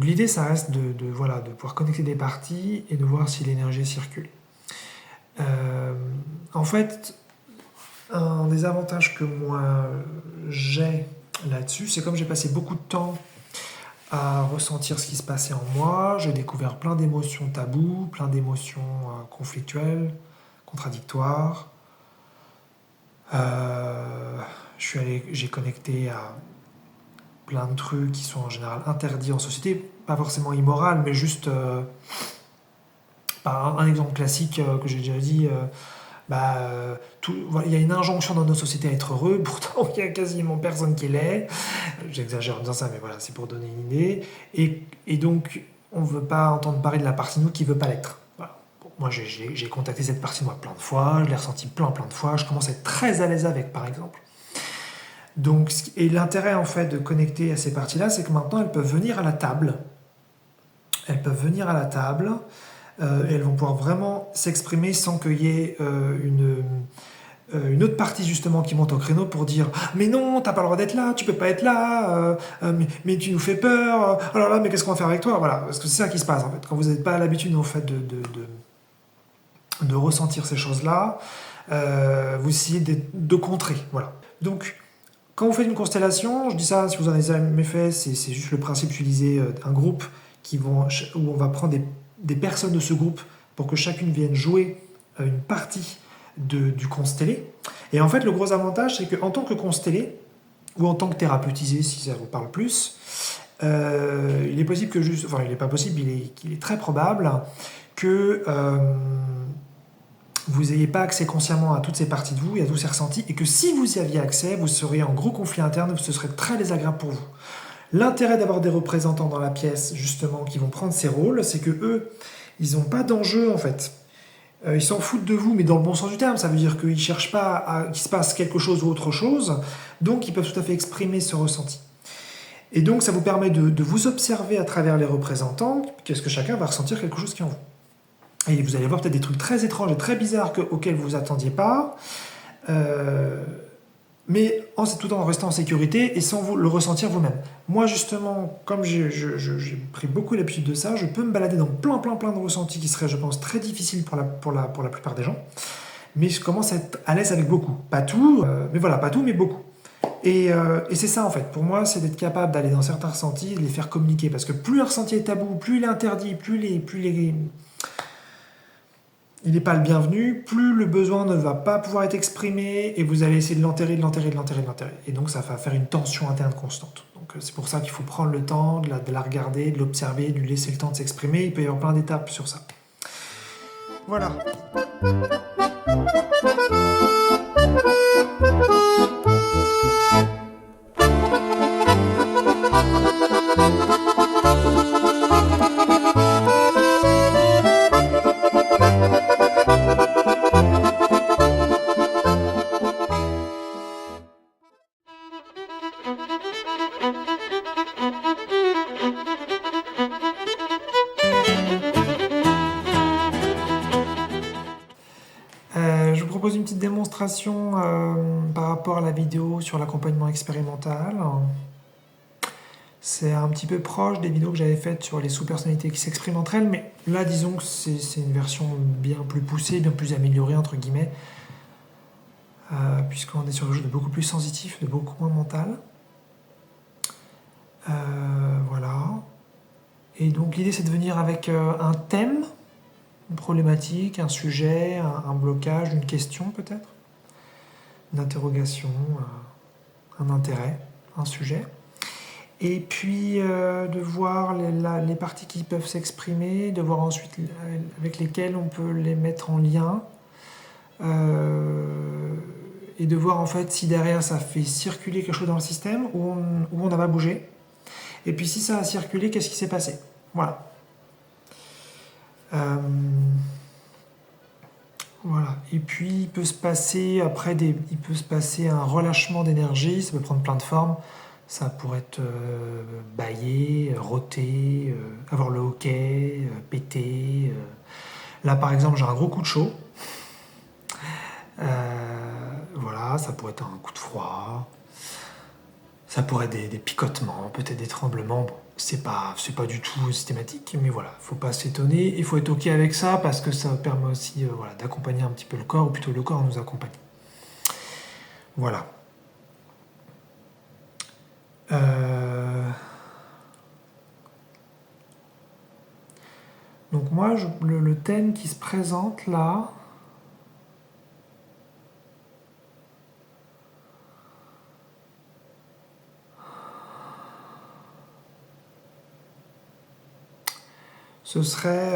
Donc l'idée, ça reste voilà, de pouvoir connecter des parties et de voir si l'énergie circule. En fait, un des avantages que moi j'ai là-dessus, c'est comme j'ai passé beaucoup de temps à ressentir ce qui se passait en moi, j'ai découvert plein d'émotions tabous, plein d'émotions conflictuelles, contradictoires. J'ai connecté à plein de trucs qui sont en général interdits en société, pas forcément immoral, mais juste par un exemple classique que j'ai déjà dit. Voilà, il y a une injonction dans nos sociétés à être heureux, pourtant il y a quasiment personne qui l'est. J'exagère en disant ça, mais voilà, c'est pour donner une idée. Et donc, on ne veut pas entendre parler de la partie de nous qui ne veut pas l'être. Voilà. Bon, moi, j'ai contacté cette partie de moi plein de fois, je l'ai ressenti plein de fois, je commence à être très à l'aise avec, par exemple. Donc, et l'intérêt en fait de connecter à ces parties-là, c'est que maintenant elles peuvent venir à la table. Elles peuvent venir à la table et elles vont pouvoir vraiment s'exprimer sans qu'il y ait une autre partie justement qui monte au créneau pour dire mais non, t'as pas le droit d'être là, tu peux pas être là, mais tu nous fais peur, alors là, mais qu'est-ce qu'on va faire avec toi? Voilà, parce que c'est ça qui se passe en fait. Quand vous n'êtes pas à l'habitude en fait de ressentir ces choses-là, vous essayez de contrer. Voilà. Donc, quand vous faites une constellation, je dis ça, si vous en avez jamais fait, c'est juste le principe d'utiliser un groupe où on va prendre des personnes de ce groupe pour que chacune vienne jouer une partie du constellé. Et en fait, le gros avantage, c'est qu'en tant que constellé, ou en tant que thérapeutisé, si ça vous parle plus, il est possible que juste... Enfin, il n'est pas possible, il est très probable que... vous n'ayez pas accès consciemment à toutes ces parties de vous et à tous ces ressentis, et que si vous y aviez accès, vous seriez en gros conflit interne, ce serait très désagréable pour vous. L'intérêt d'avoir des représentants dans la pièce, justement, qui vont prendre ces rôles, c'est que eux, ils n'ont pas d'enjeu, en fait. Ils s'en foutent de vous, mais dans le bon sens du terme, ça veut dire qu'ils ne cherchent pas qu'il se passe quelque chose ou autre chose, donc ils peuvent tout à fait exprimer ce ressenti. Et donc ça vous permet de vous observer à travers les représentants, qu'est-ce que chacun va ressentir quelque chose qui est en vous. Et vous allez voir peut-être des trucs très étranges et très bizarres auxquels vous vous attendiez pas, mais tout en restant en sécurité et sans vous le ressentir vous-même. Moi justement, comme j'ai pris beaucoup l'habitude de ça, je peux me balader dans plein de ressentis qui seraient, je pense, très difficiles pour la plupart des gens, mais je commence à être à l'aise avec beaucoup. Pas tout, mais voilà, pas tout, mais beaucoup. Et c'est ça en fait, pour moi, c'est d'être capable d'aller dans certains ressentis et de les faire communiquer, parce que plus un ressenti est tabou, plus il est interdit, plus il n'est pas le bienvenu, plus le besoin ne va pas pouvoir être exprimé et vous allez essayer de l'enterrer. Et donc ça va faire une tension interne constante. Donc c'est pour ça qu'il faut prendre le temps de la regarder, de l'observer, de lui laisser le temps de s'exprimer. Il peut y avoir plein d'étapes sur ça. Voilà. Je vous propose une petite démonstration par rapport à la vidéo sur l'accompagnement expérimental. C'est un petit peu proche des vidéos que j'avais faites sur les sous-personnalités qui s'expriment entre elles, mais là, disons que c'est une version bien plus poussée, bien plus améliorée, entre guillemets, puisqu'on est sur quelque chose de beaucoup plus sensitif, de beaucoup moins mental. Voilà. Et donc l'idée, c'est de venir avec un thème, une problématique, un sujet, un blocage, une question peut-être, une interrogation, un intérêt, un sujet. Et puis de voir les parties qui peuvent s'exprimer, de voir ensuite avec lesquelles on peut les mettre en lien, et de voir en fait si derrière ça fait circuler quelque chose dans le système où on n'a pas bougé. Et puis si ça a circulé, qu'est-ce qui s'est passé? Voilà. Voilà. Et puis il peut se passer un relâchement d'énergie, ça peut prendre plein de formes. Ça pourrait être bâiller, rôter, avoir le hoquet, péter. Là par exemple j'ai un gros coup de chaud. Voilà, ça pourrait être un coup de froid. Ça pourrait être des picotements, peut-être des tremblements. Bon, c'est pas du tout systématique, mais voilà, faut pas s'étonner, il faut être ok avec ça parce que ça permet aussi voilà, d'accompagner un petit peu le corps, ou plutôt le corps nous accompagne. Voilà. Donc moi, le thème qui se présente là, ce serait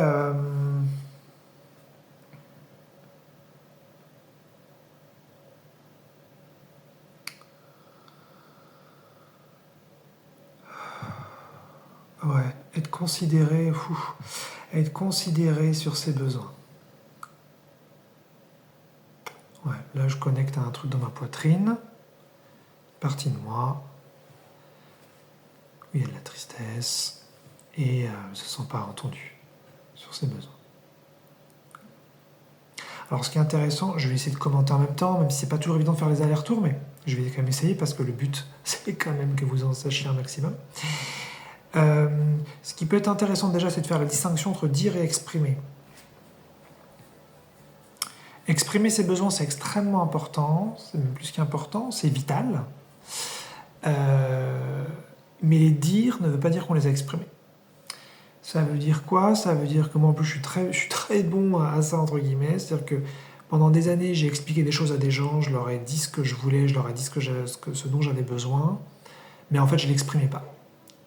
ouais, être considéré sur ses besoins. Ouais, là je connecte à un truc dans ma poitrine, partie de moi, où il y a de la tristesse, et ne se sent pas entendu sur ses besoins. Alors ce qui est intéressant, je vais essayer de commenter en même temps, même si c'est pas toujours évident de faire les allers-retours, mais je vais quand même essayer parce que le but c'est quand même que vous en sachiez un maximum. Ce qui peut être intéressant déjà, c'est de faire la distinction entre dire et exprimer. Exprimer ses besoins, c'est extrêmement important, c'est même plus qu'important, c'est vital. Mais les dire ne veut pas dire qu'on les a exprimés. Ça veut dire quoi? Ça veut dire que moi en plus je suis très bon à ça entre guillemets, c'est-à-dire que pendant des années j'ai expliqué des choses à des gens, je leur ai dit ce que je voulais, je leur ai dit ce dont j'avais besoin, mais en fait je ne l'exprimais pas.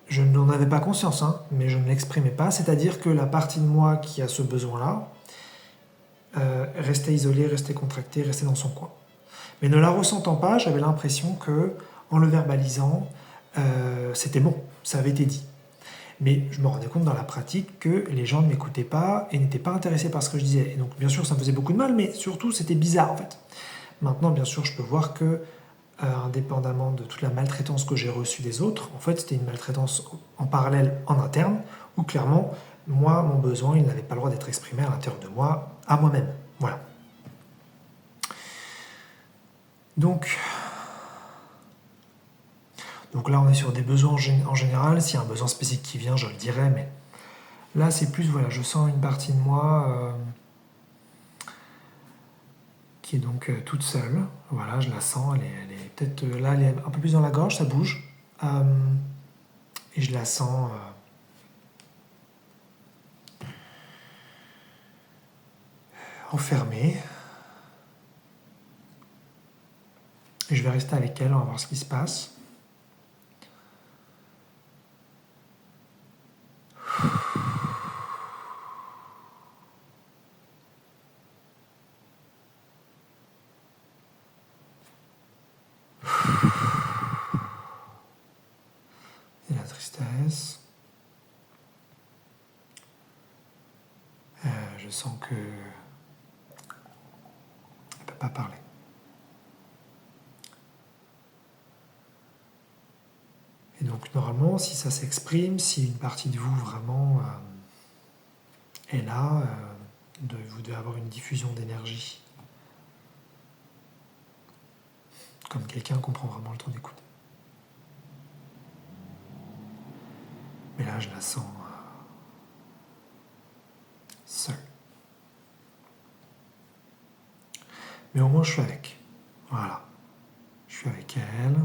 Je n'en avais pas conscience, hein, mais je ne l'exprimais pas, c'est-à-dire que la partie de moi qui a ce besoin-là restait isolée, restait contractée, restait dans son coin. Mais ne la ressentant pas, j'avais l'impression que, en le verbalisant, c'était bon, ça avait été dit. Mais je me rendais compte dans la pratique que les gens ne m'écoutaient pas et n'étaient pas intéressés par ce que je disais. Et donc bien sûr ça me faisait beaucoup de mal, mais surtout c'était bizarre en fait. Maintenant bien sûr je peux voir que, indépendamment de toute la maltraitance que j'ai reçue des autres, en fait c'était une maltraitance en parallèle en interne, où clairement, moi, mon besoin, il n'avait pas le droit d'être exprimé à l'intérieur de moi, à moi-même. Voilà. Donc là, on est sur des besoins en général. S'il y a un besoin spécifique qui vient, je le dirai, mais là, c'est plus, voilà, je sens une partie de moi qui est donc toute seule. Voilà, je la sens, elle est peut-être, là, elle est un peu plus dans la gorge, ça bouge. Et je la sens enfermée. Et je vais rester avec elle, on va voir ce qui se passe. Et la tristesse. Je sens que elle ne peut pas parler. Et donc normalement, si ça s'exprime, si une partie de vous vraiment est là, vous devez avoir une diffusion d'énergie. Comme quelqu'un qui prend vraiment le temps d'écouter. Mais là, je la sens seule. Mais au moins, je suis avec. Voilà. Je suis avec elle,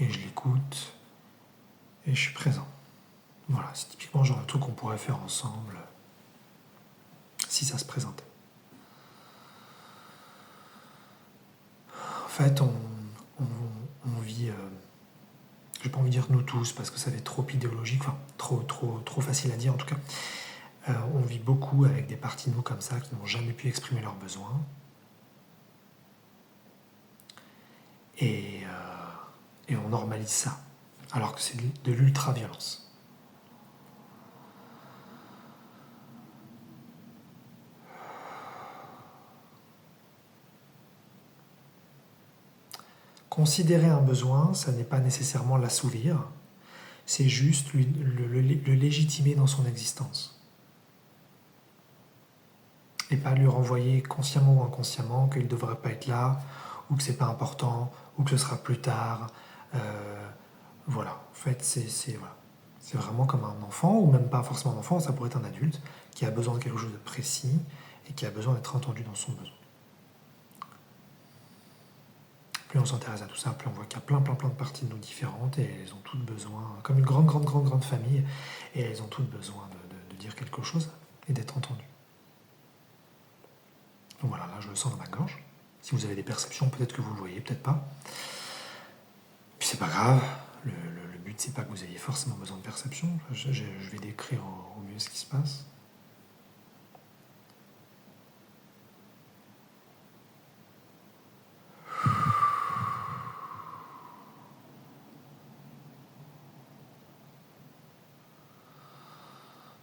et je l'écoute, et je suis présent. Voilà, c'est typiquement le genre de truc qu'on pourrait faire ensemble, si ça se présentait. En fait, on vit, j'ai pas envie de dire nous tous, parce que ça va être trop idéologique, enfin, trop facile à dire en tout cas. On vit beaucoup avec des parties de nous comme ça, qui n'ont jamais pu exprimer leurs besoins. Et on normalise ça, alors que c'est de l'ultra-violence. Considérer un besoin, ça n'est pas nécessairement l'assouvir, c'est juste le légitimer dans son existence. Et pas lui renvoyer consciemment ou inconsciemment qu'il ne devrait pas être là, ou que c'est pas important, ou que ce sera plus tard. Voilà, en fait, C'est vraiment comme un enfant, ou même pas forcément un enfant, ça pourrait être un adulte, qui a besoin de quelque chose de précis et qui a besoin d'être entendu dans son besoin. Plus on s'intéresse à tout ça, plus on voit qu'il y a plein de parties de nous différentes et elles ont toutes besoin, comme une grande famille, et elles ont toutes besoin de dire quelque chose et d'être entendues. Donc voilà, là je le sens dans ma gorge. Si vous avez des perceptions, peut-être que vous le voyez, peut-être pas. Puis c'est pas grave, le but c'est pas que vous ayez forcément besoin de perception, je vais décrire au mieux ce qui se passe.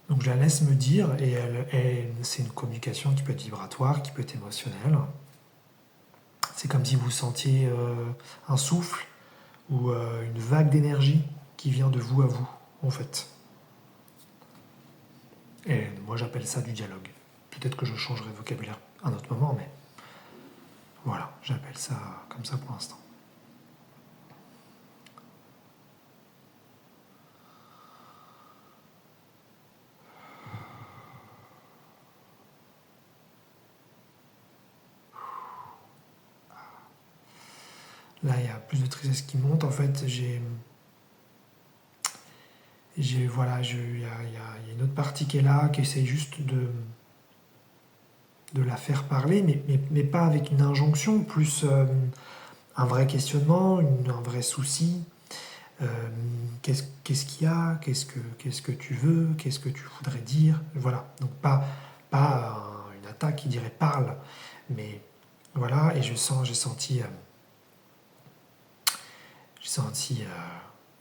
Donc je la laisse me dire, et c'est une communication qui peut être vibratoire, qui peut être émotionnelle. C'est comme si vous sentiez un souffle ou une vague d'énergie qui vient de vous à vous, en fait. Et moi j'appelle ça du dialogue. Peut-être que je changerai de vocabulaire à un autre moment, mais voilà, j'appelle ça comme ça pour l'instant. Là, il y a plus de tristesse qui monte. En fait, voilà, il y a une autre partie qui est là, qui essaie juste de la faire parler, mais pas avec une injonction, plus un vrai questionnement, un vrai souci. Qu'est-ce qu'il y a, qu'est-ce que tu veux, qu'est-ce que tu voudrais dire, voilà. Donc pas une attaque qui dirait parle, mais voilà. Et j'ai senti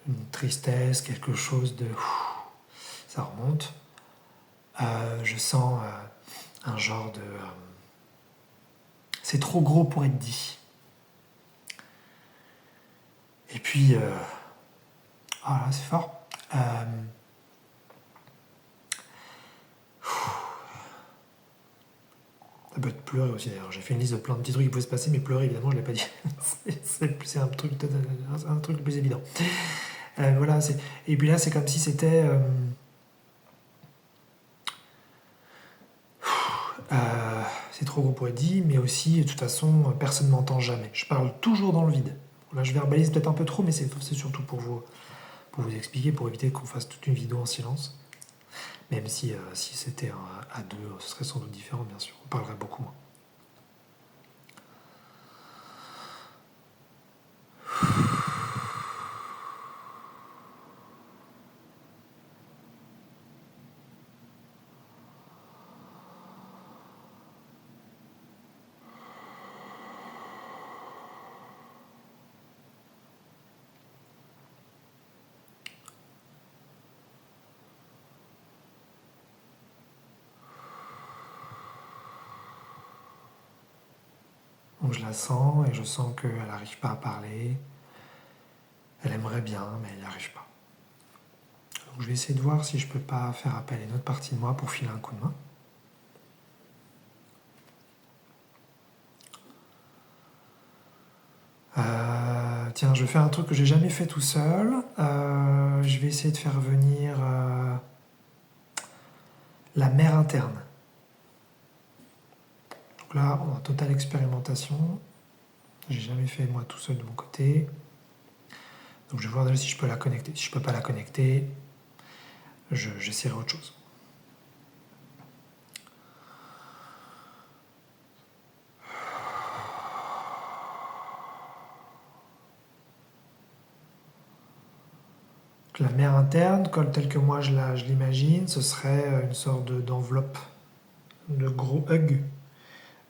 une tristesse, quelque chose de ça remonte. Je sens un genre de c'est trop gros pour être dit. Et puis là c'est fort. Ça peut être pleurer aussi d'ailleurs. J'ai fait une liste de plein de petits trucs qui pouvaient se passer, mais pleurer évidemment je ne l'ai pas dit. c'est un truc plus évident. Voilà, et puis là c'est comme si c'était c'est trop gros pour être dit, mais aussi de toute façon personne ne m'entend jamais. Je parle toujours dans le vide. Là je verbalise peut-être un peu trop, mais c'est surtout pour vous expliquer, pour éviter qu'on fasse toute une vidéo en silence. Même si c'était à deux, ce serait sans doute différent, bien sûr. On parlerait beaucoup moins. Donc je la sens et je sens qu'elle n'arrive pas à parler. Elle aimerait bien, mais elle n'y arrive pas. Donc je vais essayer de voir si je peux pas faire appel à une autre partie de moi pour filer un coup de main. Tiens, je vais faire un truc que j'ai jamais fait tout seul. Je vais essayer de faire venir la mère interne. Donc là, on est en totale expérimentation. J'ai jamais fait moi tout seul de mon côté. Donc je vais voir déjà si je peux la connecter. Si je peux pas la connecter, j'essaierai autre chose. La mère interne, telle que moi je l'imagine, ce serait une sorte d'enveloppe, de gros hug.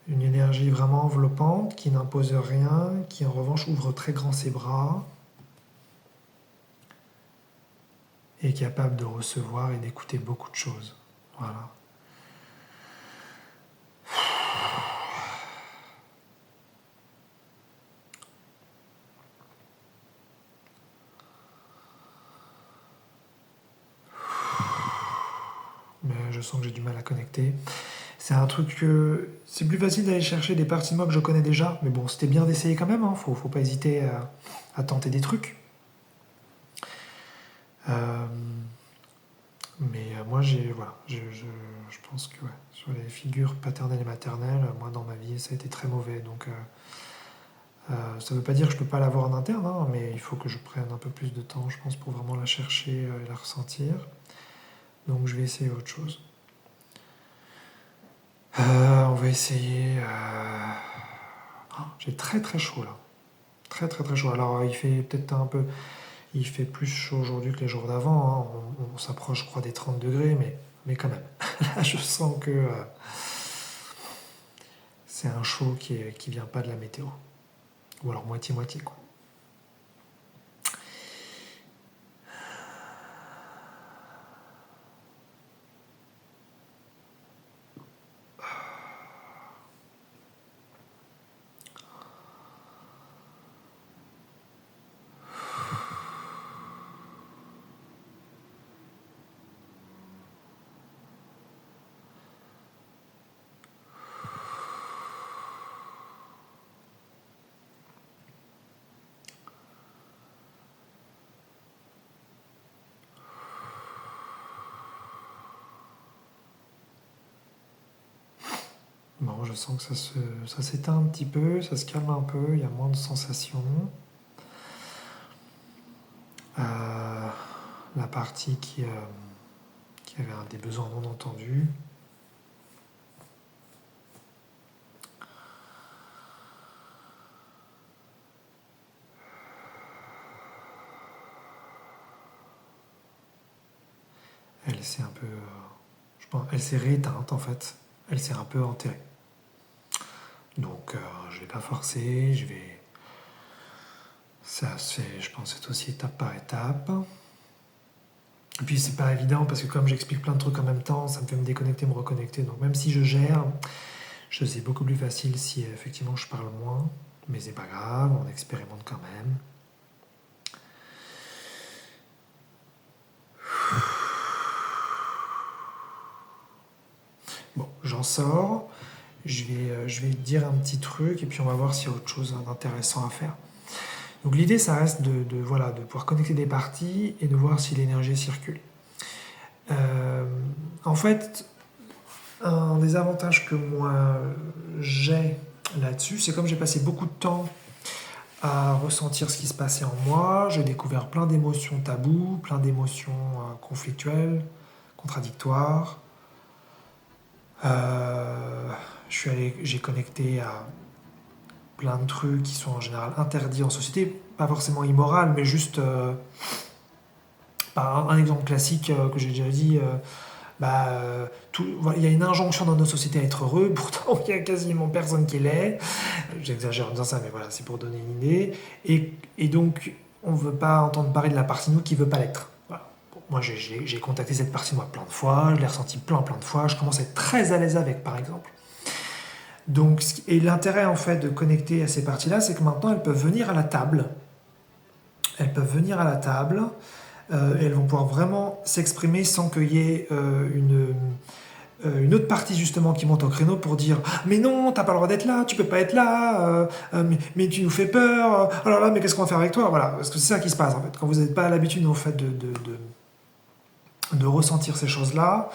Une énergie vraiment enveloppante qui n'impose rien, qui en revanche ouvre très grand ses bras et est capable de recevoir et d'écouter beaucoup de choses. Voilà. Mais je sens que j'ai du mal à connecter. C'est un truc que c'est plus facile d'aller chercher des parties de moi que je connais déjà, mais bon, c'était bien d'essayer quand même, hein. Faut pas hésiter à tenter des trucs. Mais moi, voilà, je pense que ouais, sur les figures paternelles et maternelles, moi dans ma vie, ça a été très mauvais. Donc ça ne veut pas dire que je ne peux pas l'avoir en interne, hein, mais il faut que je prenne un peu plus de temps, je pense, pour vraiment la chercher et la ressentir. Donc je vais essayer autre chose. On va essayer. J'ai très très chaud là. Très très très chaud. Alors il fait peut-être un peu. Il fait plus chaud aujourd'hui que les jours d'avant. Hein. On s'approche, je crois, des 30 degrés, mais quand même. Là, je sens que c'est un chaud qui vient pas de la météo. Ou alors moitié-moitié, quoi. Bon, je sens que ça s'éteint un petit peu, ça se calme un peu, il y a moins de sensations. La partie qui avait des besoins non entendus. Elle s'est un peu. Je pense, elle s'est rééteinte en fait. Elle s'est un peu enterrée. Donc je vais pas forcer, je vais. Ça se fait, je pense, c'est aussi étape par étape. Et puis c'est pas évident parce que comme j'explique plein de trucs en même temps, ça me fait me déconnecter, me reconnecter. Donc même si je gère, c'est beaucoup plus facile si effectivement je parle moins. Mais c'est pas grave, on expérimente quand même. Bon, j'en sors. Je vais dire un petit truc et puis on va voir s'il y a autre chose d'intéressant à faire. Donc l'idée, ça reste voilà, de pouvoir connecter des parties et de voir si l'énergie circule. En fait, un des avantages que moi j'ai là-dessus, c'est comme j'ai passé beaucoup de temps à ressentir ce qui se passait en moi, j'ai découvert plein d'émotions taboues, plein d'émotions conflictuelles, contradictoires. J'ai connecté à plein de trucs qui sont en général interdits en société, pas forcément immoral, mais juste par un exemple classique que j'ai déjà dit. Il y a une injonction dans nos sociétés à être heureux, pourtant il y a quasiment personne qui l'est. J'exagère en disant ça, mais voilà, c'est pour donner une idée. Et donc, on ne veut pas entendre parler de la partie de nous qui ne veut pas l'être. Voilà. Bon, moi, j'ai contacté cette partie de moi plein de fois, je l'ai ressenti plein de fois, je commence à être très à l'aise avec, par exemple. Donc, et l'intérêt en fait de connecter à ces parties-là, c'est que maintenant elles peuvent venir à la table. Elles peuvent venir à la table et elles vont pouvoir vraiment s'exprimer sans qu'il y ait une autre partie justement qui monte au créneau pour dire mais non, t'as pas le droit d'être là, tu peux pas être là, mais tu nous fais peur, alors là, mais qu'est-ce qu'on va faire avec toi, voilà, parce que c'est ça qui se passe en fait. Quand vous n'êtes pas à l'habitude en fait de ressentir ces choses-là,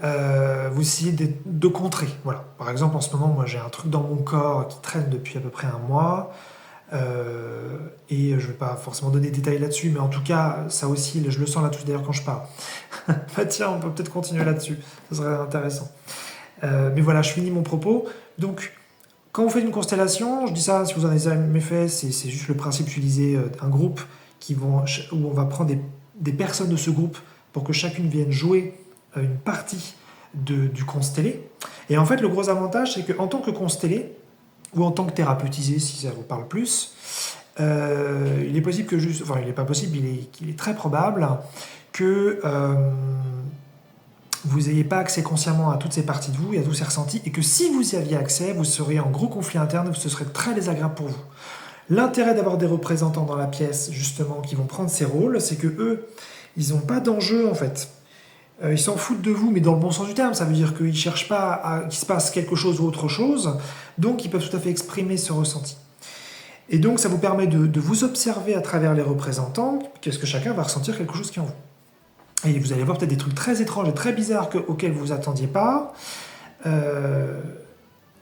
vous essayez de contrer. Voilà. Par exemple, en ce moment, moi j'ai un truc dans mon corps qui traîne depuis à peu près un mois. Et je ne vais pas forcément donner des détails là-dessus, mais en tout cas, ça oscille, je le sens là-dessus d'ailleurs quand je parle. Bah tiens, on peut peut-être continuer là-dessus, ça serait intéressant. Mais voilà, je finis mon propos. Donc, quand vous faites une constellation, je dis ça, si vous en avez jamais fait, c'est juste le principe d'utiliser un groupe où on va prendre des personnes de ce groupe pour que chacune vienne jouer une partie du constellé. Et en fait, le gros avantage, c'est qu'en tant que constellé, ou en tant que thérapeutisé, si ça vous parle plus, il est possible que juste... Enfin, il n'est pas possible, il est très probable que vous n'ayez pas accès consciemment à toutes ces parties de vous et à tous ces ressentis, et que si vous y aviez accès, vous seriez en gros conflit interne, ce serait très désagréable pour vous. L'intérêt d'avoir des représentants dans la pièce, justement, qui vont prendre ces rôles, c'est que eux, ils n'ont pas d'enjeu, en fait. Ils s'en foutent de vous, mais dans le bon sens du terme. Ça veut dire qu'ils ne cherchent pas qu'il se passe quelque chose ou autre chose, donc ils peuvent tout à fait exprimer ce ressenti. Et donc ça vous permet de vous observer à travers les représentants, qu'est-ce que chacun va ressentir quelque chose qui est en vous. Et vous allez voir peut-être des trucs très étranges et très bizarres auxquels vous vous attendiez pas.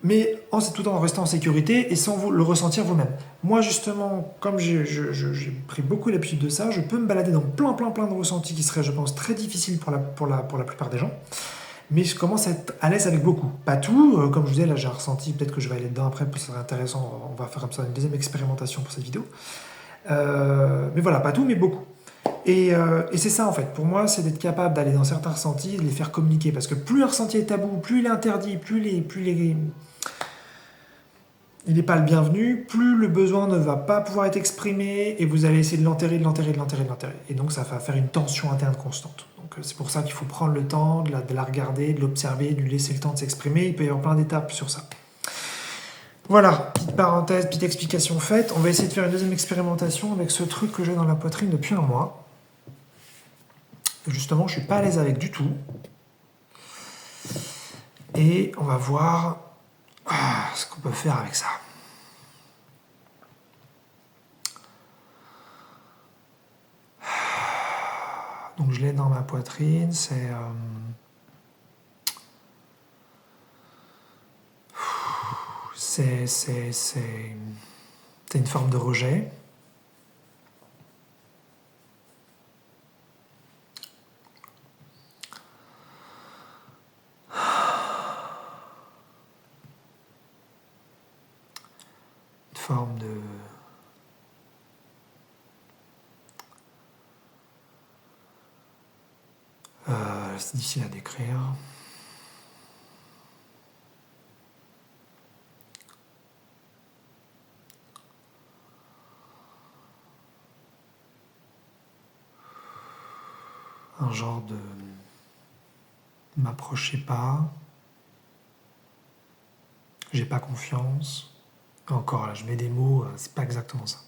Mais tout en restant en sécurité et sans vous le ressentir vous-même. Moi, justement, comme j'ai pris beaucoup l'habitude de ça, je peux me balader dans plein de ressentis qui seraient, je pense, très difficiles pour la plupart des gens. Mais je commence à être à l'aise avec beaucoup. Pas tout, comme je vous disais, là j'ai un ressenti, peut-être que je vais aller dedans après, parce que ça serait intéressant, on va faire comme ça une deuxième expérimentation pour cette vidéo. Mais voilà, pas tout, mais beaucoup. Et c'est ça en fait, pour moi, c'est d'être capable d'aller dans certains ressentis et de les faire communiquer. Parce que plus un ressenti est tabou, plus il est interdit, il n'est pas le bienvenu, plus le besoin ne va pas pouvoir être exprimé et vous allez essayer de l'enterrer. Et donc ça va faire une tension interne constante. Donc c'est pour ça qu'il faut prendre le temps de la regarder, de l'observer, de lui laisser le temps de s'exprimer. Il peut y avoir plein d'étapes sur ça. Voilà, petite parenthèse, petite explication faite. On va essayer de faire une deuxième expérimentation avec ce truc que j'ai dans la poitrine depuis un mois. Justement, je ne suis pas à l'aise avec du tout. Et on va voir ce qu'on peut faire avec ça. Donc je l'ai dans ma poitrine, c'est une forme de rejet. Une forme de... c'est difficile à décrire. Un genre de... m'approchez pas. J'ai pas confiance. Encore là, je mets des mots, c'est pas exactement ça.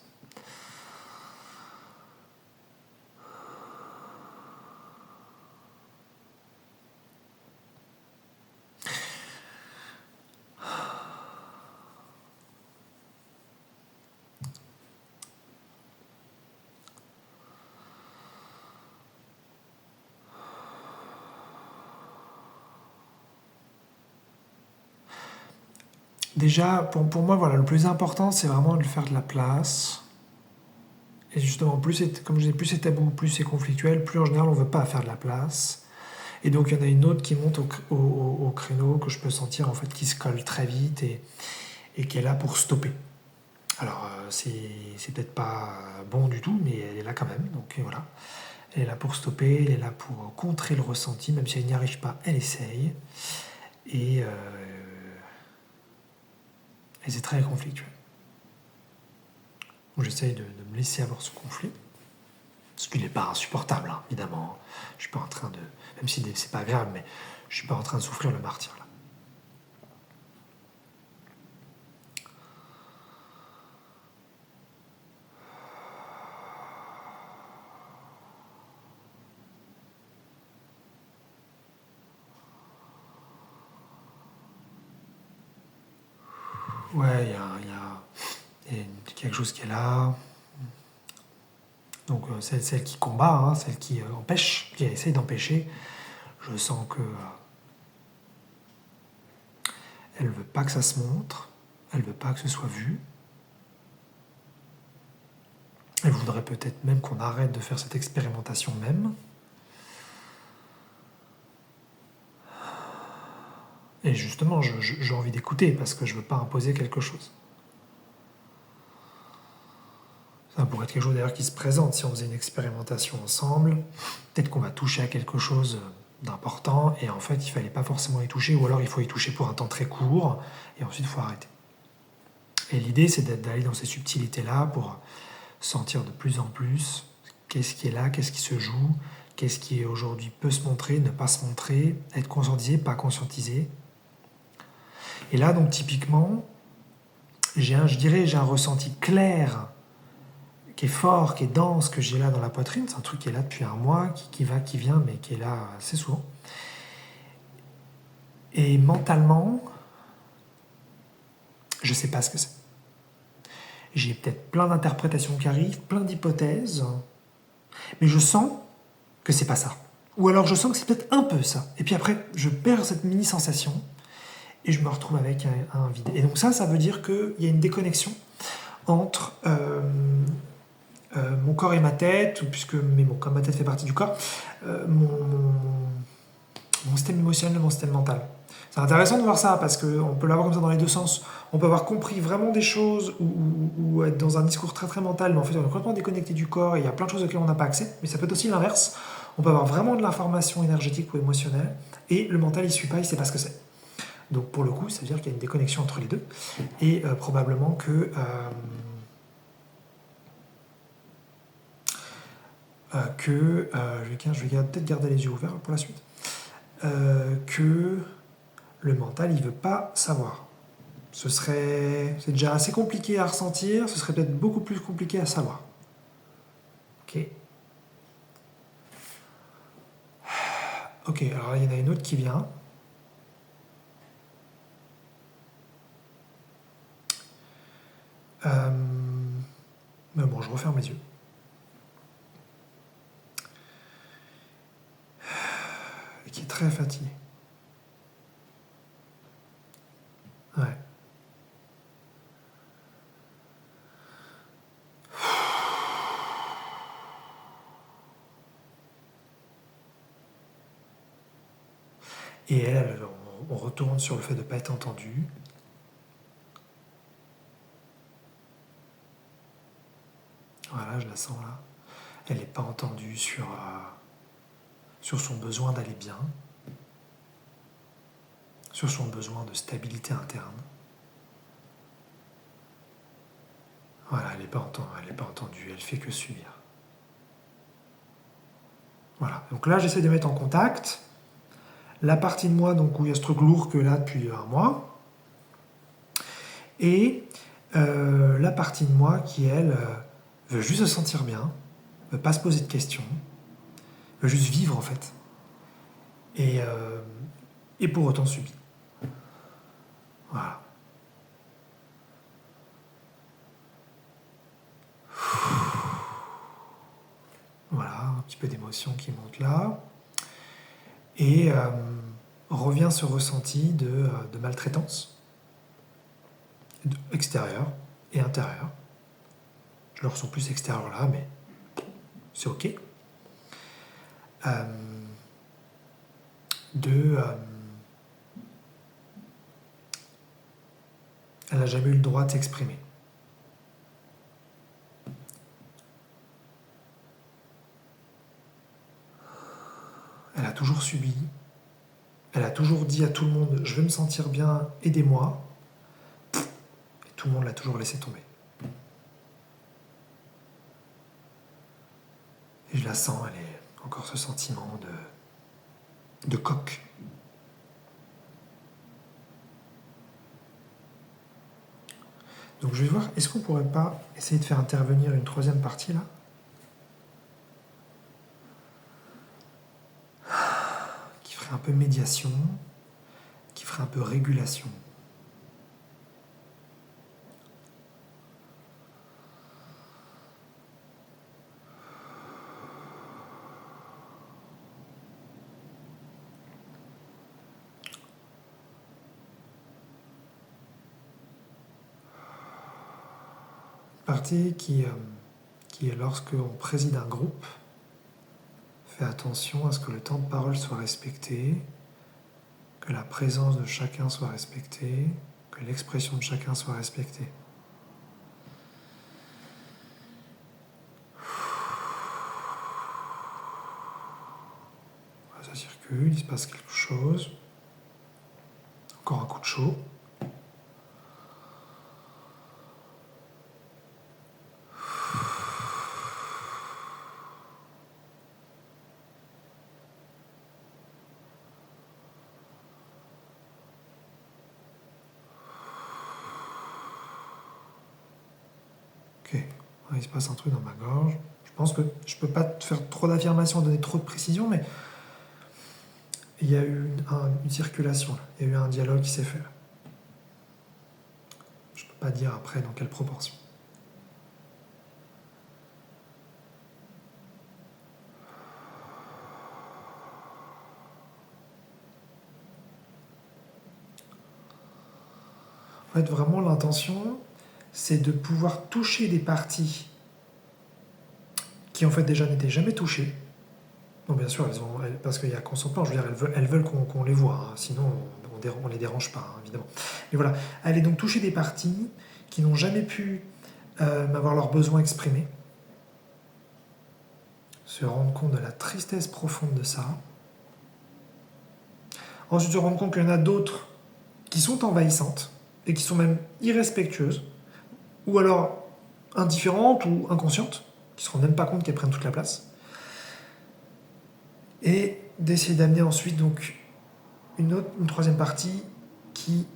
Déjà, pour moi, voilà, le plus important, c'est vraiment de faire de la place. Et justement, comme je disais, plus c'est tabou, plus c'est conflictuel, plus en général, on ne veut pas faire de la place. Et donc, il y en a une autre qui monte au créneau, que je peux sentir, en fait, qui se colle très vite et qui est là pour stopper. Alors, c'est peut-être pas bon du tout, mais elle est là quand même. Donc, voilà. Elle est là pour stopper, elle est là pour contrer le ressenti, même si elle n'y arrive pas, elle essaye. Et c'est très conflictuel. J'essaye de me laisser avoir ce conflit. Parce qu'il n'est pas insupportable, hein, évidemment. Je suis pas en train de... Même si c'est pas agréable, mais je suis pas en train de souffrir le martyre, là. Ouais, il y a quelque chose qui est là. Donc celle qui combat, hein, celle qui empêche, qui essaye d'empêcher, je sens que elle veut pas que ça se montre, elle veut pas que ce soit vu. Elle voudrait peut-être même qu'on arrête de faire cette expérimentation même. Et justement, j'ai envie d'écouter parce que je veux pas imposer quelque chose. Ça pourrait être quelque chose d'ailleurs qui se présente si on faisait une expérimentation ensemble. Peut-être qu'on va toucher à quelque chose d'important et en fait il fallait pas forcément y toucher ou alors il faut y toucher pour un temps très court et ensuite il faut arrêter. Et l'idée c'est d'aller dans ces subtilités-là pour sentir de plus en plus qu'est-ce qui est là, qu'est-ce qui se joue, qu'est-ce qui aujourd'hui peut se montrer, ne pas se montrer, être conscientisé, pas conscientisé. Et là donc typiquement, j'ai un ressenti clair qui est fort, qui est dense, que j'ai là dans la poitrine. C'est un truc qui est là depuis un mois, qui va, qui vient, mais qui est là assez souvent. Et mentalement, je ne sais pas ce que c'est. J'ai peut-être plein d'interprétations qui arrivent, plein d'hypothèses, mais je sens que c'est pas ça. Ou alors je sens que c'est peut-être un peu ça. Et puis après, je perds cette mini-sensation et je me retrouve avec un vide. Et donc ça veut dire qu'il y a une déconnexion entre mon corps et ma tête, puisque mais bon, comme ma tête fait partie du corps, mon système émotionnel et mon système mental. C'est intéressant de voir ça parce qu'on peut l'avoir comme ça dans les deux sens. On peut avoir compris vraiment des choses ou être dans un discours très très mental, mais en fait on est complètement déconnecté du corps et il y a plein de choses auxquelles on n'a pas accès. Mais ça peut être aussi l'inverse. On peut avoir vraiment de l'information énergétique ou émotionnelle et le mental il suit pas, il sait pas ce que c'est. Donc pour le coup, ça veut dire qu'il y a une déconnexion entre les deux et probablement que je vais peut-être garder les yeux ouverts pour la suite, que le mental, il veut pas savoir. C'est déjà assez compliqué à ressentir, ce serait peut-être beaucoup plus compliqué à savoir. Ok. Ok, alors il y en a une autre qui vient. Mais bon, je referme mes yeux. Et qui est très fatigué. Ouais. Et elle, on retourne sur le fait de ne pas être entendu. Voilà, je la sens là. Elle n'est pas entendue sur son besoin d'aller bien, sur son besoin de stabilité interne. Voilà, elle n'est pas entendue, elle fait que subir. Voilà, donc là j'essaie de mettre en contact la partie de moi donc, où il y a ce truc lourd que là depuis un mois, et la partie de moi qui, elle, veut juste se sentir bien, veut pas se poser de questions, veut juste vivre en fait. Et pour autant subit. Voilà. Voilà, un petit peu d'émotion qui monte là. Et revient ce ressenti de maltraitance, extérieur et intérieur. Je le ressens plus extérieur là, mais c'est ok. Elle n'a jamais eu le droit de s'exprimer. Elle a toujours subi. Elle a toujours dit à tout le monde « je veux me sentir bien, aidez-moi ». Et tout le monde l'a toujours laissé tomber. Et je la sens, elle est encore ce sentiment de coque. Donc je vais voir, est-ce qu'on pourrait pas essayer de faire intervenir une troisième partie là, qui ferait un peu médiation, qui ferait un peu régulation. Partie qui est lorsque on préside un groupe, fait attention à ce que le temps de parole soit respecté, que la présence de chacun soit respectée, que l'expression de chacun soit respectée. Ça circule, il se passe quelque chose. Encore un coup de chaud. Ok, il se passe un truc dans ma gorge. Je pense que je ne peux pas faire trop d'affirmations, donner trop de précision, mais il y a eu une circulation, là. Il y a eu un dialogue qui s'est fait. Je ne peux pas dire après dans quelle proportion. En fait, vraiment, l'intention, c'est de pouvoir toucher des parties qui, en fait, déjà n'étaient jamais touchées. Non, bien sûr, parce qu'il y a consentement, je veux dire, elles veulent qu'on les voit, hein, sinon on les dérange pas, hein, évidemment. Mais voilà, aller donc toucher des parties qui n'ont jamais pu avoir leurs besoins exprimés, se rendre compte de la tristesse profonde de ça. Ensuite, se rendre compte qu'il y en a d'autres qui sont envahissantes et qui sont même irrespectueuses, ou alors indifférentes ou inconscientes, qui ne se rendent même pas compte qu'elles prennent toute la place. Et d'essayer d'amener ensuite donc une troisième partie qui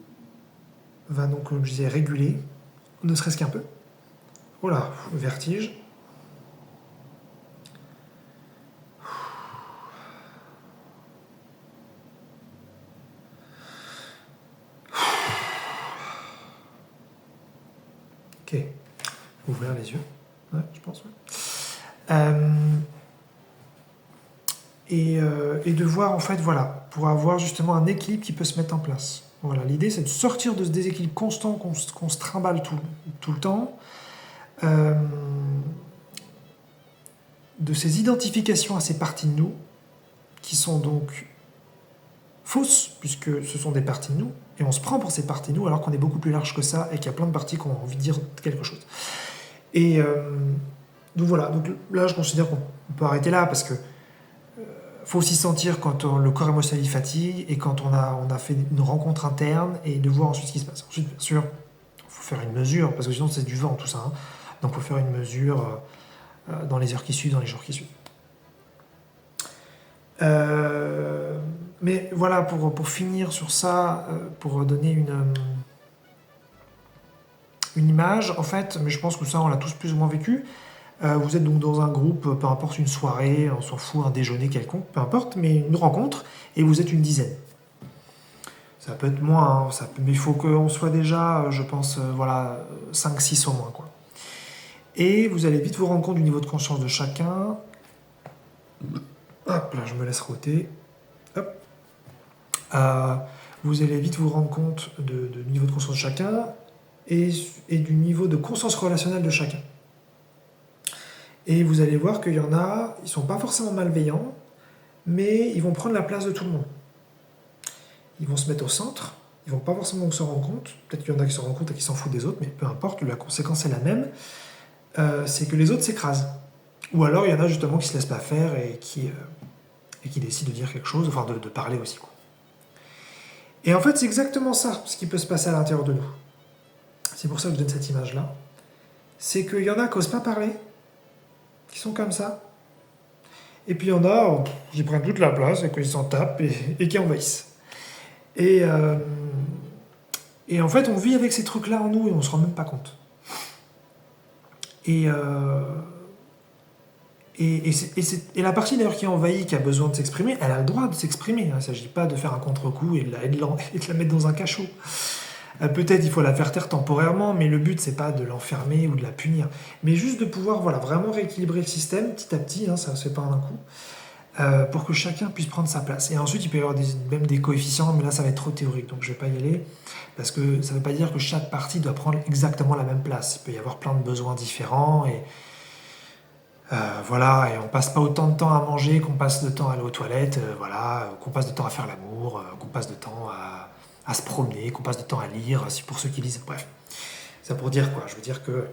va donc, comme je disais, réguler, ne serait-ce qu'un peu. Voilà, le vertige. Ok, ouvrir les yeux, ouais, je pense. Ouais. Et de voir, en fait, voilà, pour avoir justement un équilibre qui peut se mettre en place. Voilà, l'idée, c'est de sortir de ce déséquilibre constant qu'on se trimballe tout le temps, de ces identifications à ces parties de nous, qui sont donc fausses, puisque ce sont des parties de nous, et on se prend pour ces parties de nous, alors qu'on est beaucoup plus large que ça, et qu'il y a plein de parties qui ont envie de dire quelque chose. Et donc voilà, donc là, je considère qu'on peut arrêter là, parce que faut aussi sentir quand le corps émotionnel fatigue et quand on a fait une rencontre interne et de voir ensuite ce qui se passe. Ensuite, bien sûr, il faut faire une mesure, parce que sinon c'est du vent tout ça. Hein. Donc il faut faire une mesure dans les heures qui suivent, dans les jours qui suivent. Mais voilà, pour finir sur ça, pour donner une image, en fait, mais je pense que ça on l'a tous plus ou moins vécu. Vous êtes donc dans un groupe, peu importe une soirée, on s'en fout, un déjeuner quelconque, peu importe, mais une rencontre, et vous êtes une dizaine. Ça peut être moins, hein, mais il faut qu'on soit déjà, je pense, voilà, 5-6 au moins. Quoi. Et vous allez vite vous rendre compte du niveau de conscience de chacun. Hop, là je me laisse rôter. Hop. Vous allez vite vous rendre compte du niveau de conscience de chacun et du niveau de conscience relationnelle de chacun. Et vous allez voir qu'il y en a, ils ne sont pas forcément malveillants, mais ils vont prendre la place de tout le monde. Ils vont se mettre au centre, ils ne vont pas forcément se rendre compte, peut-être qu'il y en a qui se rendent compte et qui s'en foutent des autres, mais peu importe, la conséquence est la même, c'est que les autres s'écrasent. Ou alors il y en a justement qui ne se laissent pas faire et qui décident de dire quelque chose, enfin de parler aussi. Quoi. Et en fait, c'est exactement ça, ce qui peut se passer à l'intérieur de nous. C'est pour ça que je donne cette image-là. C'est qu'il y en a qui n'osent pas parler, qui sont comme ça. Et puis il y en a qui prennent toute la place et qui s'en tapent et qui envahissent. Et en fait, on vit avec ces trucs-là en nous et on ne se rend même pas compte. Et la partie d'ailleurs qui est envahie, qui a besoin de s'exprimer, elle a le droit de s'exprimer. Il ne s'agit pas de faire un contre-coup et de la mettre dans un cachot. Peut-être il faut la faire taire temporairement, mais le but c'est pas de l'enfermer ou de la punir, mais juste de pouvoir vraiment rééquilibrer le système petit à petit, hein, ça ne se fait pas en un coup, pour que chacun puisse prendre sa place. Et ensuite il peut y avoir même des coefficients, mais là ça va être trop théorique, donc je vais pas y aller, parce que ça ne veut pas dire que chaque partie doit prendre exactement la même place. Il peut y avoir plein de besoins différents, et voilà, et on passe pas autant de temps à manger qu'on passe de temps à aller aux toilettes, qu'on passe de temps à faire l'amour, qu'on passe de temps à se promener, qu'on passe de temps à lire, pour ceux qui lisent, bref. C'est pour dire quoi? Je veux dire que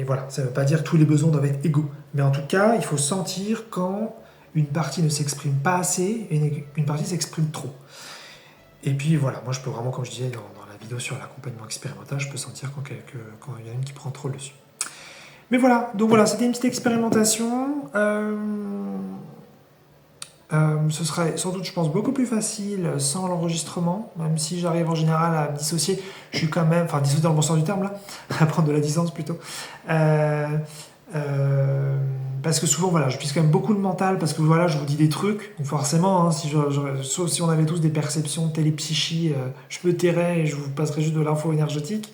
voilà, ça ne veut pas dire que tous les besoins doivent être égaux. Mais en tout cas, il faut sentir quand une partie ne s'exprime pas assez et une partie s'exprime trop. Et puis voilà, moi je peux vraiment, comme je disais dans la vidéo sur l'accompagnement expérimental, je peux sentir quand il y en a une qui prend trop le dessus. Mais voilà, donc voilà, c'était une petite expérimentation. Ce serait sans doute, je pense, beaucoup plus facile sans l'enregistrement, même si j'arrive en général à me dissocier. Je suis quand même, enfin dissocier dans le bon sens du terme là, à prendre de la distance plutôt. Parce que souvent, voilà, je puise quand même beaucoup le mental, parce que voilà, je vous dis des trucs, donc forcément, hein, sauf si on avait tous des perceptions de télépsychie, je me tairais et je vous passerais juste de l'info énergétique.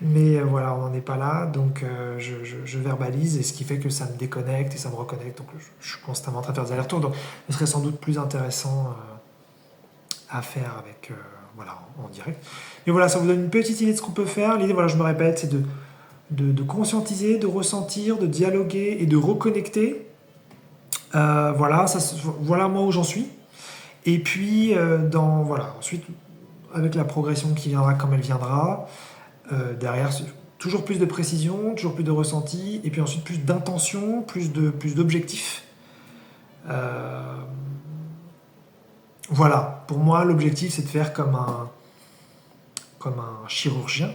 Mais voilà, on n'en est pas là, donc je verbalise, et ce qui fait que ça me déconnecte et ça me reconnecte, donc je suis constamment en train de faire des allers-retours, donc ce serait sans doute plus intéressant à faire voilà, en direct. Mais voilà, ça vous donne une petite idée de ce qu'on peut faire. L'idée, voilà, je me répète, c'est de conscientiser, de ressentir, de dialoguer et de reconnecter. Voilà, voilà moi où j'en suis. Et puis, voilà, ensuite, avec la progression qui viendra comme elle viendra, derrière, toujours plus de précision, toujours plus de ressenti, et puis ensuite plus d'intention, plus d'objectifs. Voilà, pour moi, l'objectif, c'est de faire comme un chirurgien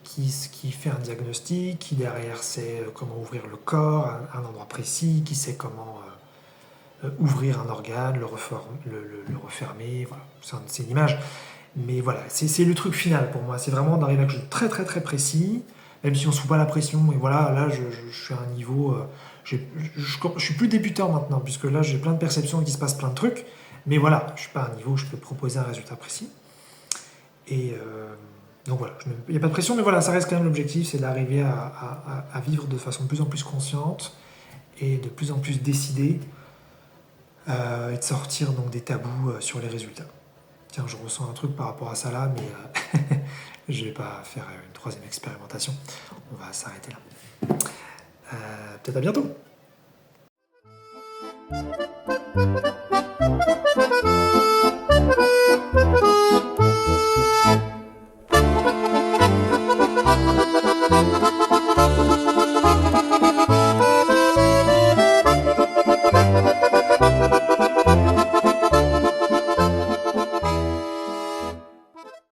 qui fait un diagnostic, qui derrière sait comment ouvrir le corps à un endroit précis, qui sait comment ouvrir un organe, le refermer. Voilà. C'est une image. Mais voilà, c'est le truc final pour moi. C'est vraiment d'arriver à quelque chose de très très très précis, même si on ne se fout pas la pression. Et voilà, là, je suis à un niveau. Je suis plus débutant maintenant, puisque là, j'ai plein de perceptions et qu'il se passe plein de trucs. Mais voilà, je ne suis pas à un niveau où je peux proposer un résultat précis. Et donc voilà, il n'y a pas de pression, mais voilà, ça reste quand même l'objectif, c'est d'arriver à vivre de façon de plus en plus consciente et de plus en plus décidée et de sortir donc des tabous sur les résultats. Tiens, je ressens un truc par rapport à ça là, mais je ne vais pas faire une troisième expérimentation. On va s'arrêter là. Peut-être à bientôt.